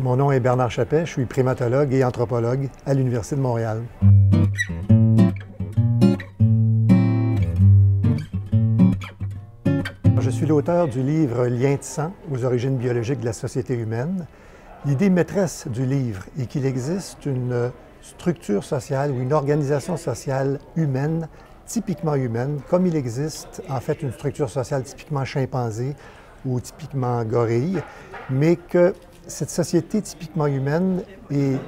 Mon nom est Bernard Chappet, je suis primatologue et anthropologue à l'Université de Montréal. Je suis l'auteur du livre « Liens de sang aux origines biologiques de la société humaine ». L'idée maîtresse du livre est qu'il existe une structure sociale ou une organisation sociale humaine, typiquement humaine, comme il existe en fait une structure sociale typiquement chimpanzé ou typiquement gorille, mais que cette société typiquement humaine est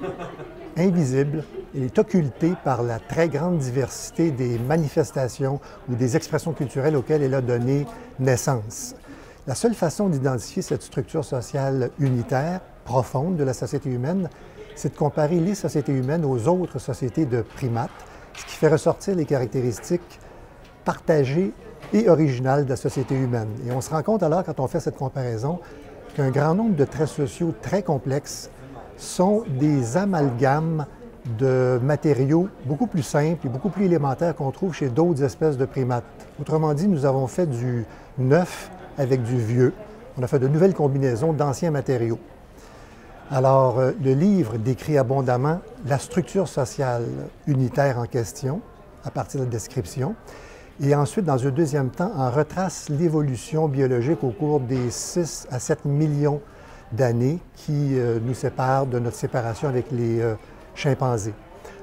invisible, elle est occultée par la très grande diversité des manifestations ou des expressions culturelles auxquelles elle a donné naissance. La seule façon d'identifier cette structure sociale unitaire, profonde de la société humaine, c'est de comparer les sociétés humaines aux autres sociétés de primates, ce qui fait ressortir les caractéristiques partagées et originales de la société humaine. Et on se rend compte alors, quand on fait cette comparaison, qu'un grand nombre de traits sociaux très complexes sont des amalgames de matériaux beaucoup plus simples et beaucoup plus élémentaires qu'on trouve chez d'autres espèces de primates. Autrement dit, nous avons fait du neuf avec du vieux. On a fait de nouvelles combinaisons d'anciens matériaux. Alors, le livre décrit abondamment la structure sociale unitaire en question, à partir de la description, et ensuite, dans un deuxième temps, en retrace l'évolution biologique au cours des 6 à 7 millions d'années qui nous séparent de notre séparation avec les chimpanzés.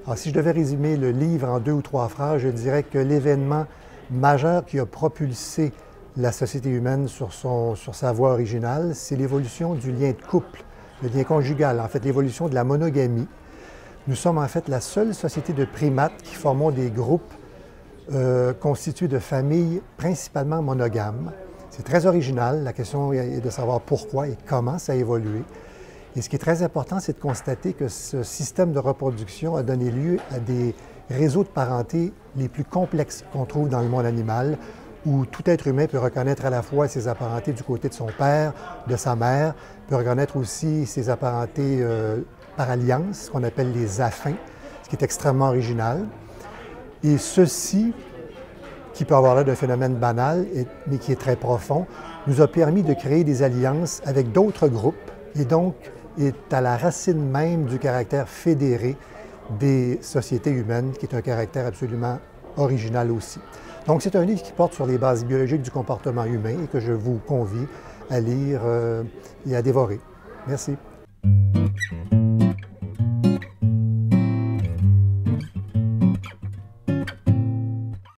Alors, si je devais résumer le livre en 2 ou 3 phrases, je dirais que l'événement majeur qui a propulsé la société humaine sur sa voie originale, c'est l'évolution du lien de couple, le lien conjugal, en fait l'évolution de la monogamie. Nous sommes en fait la seule société de primates qui formons des groupes constitués de familles principalement monogames. C'est très original, la question est de savoir pourquoi et comment ça a évolué. Et ce qui est très important, c'est de constater que ce système de reproduction a donné lieu à des réseaux de parenté les plus complexes qu'on trouve dans le monde animal, où tout être humain peut reconnaître à la fois ses apparentés du côté de son père, de sa mère, peut reconnaître aussi ses apparentés par alliance, ce qu'on appelle les affins, ce qui est extrêmement original. Et ceci, qui peut avoir l'air d'un phénomène banal, mais qui est très profond, nous a permis de créer des alliances avec d'autres groupes et donc est à la racine même du caractère fédéré des sociétés humaines, qui est un caractère absolument original aussi. Donc c'est un livre qui porte sur les bases biologiques du comportement humain et que je vous convie à lire et à dévorer. Merci.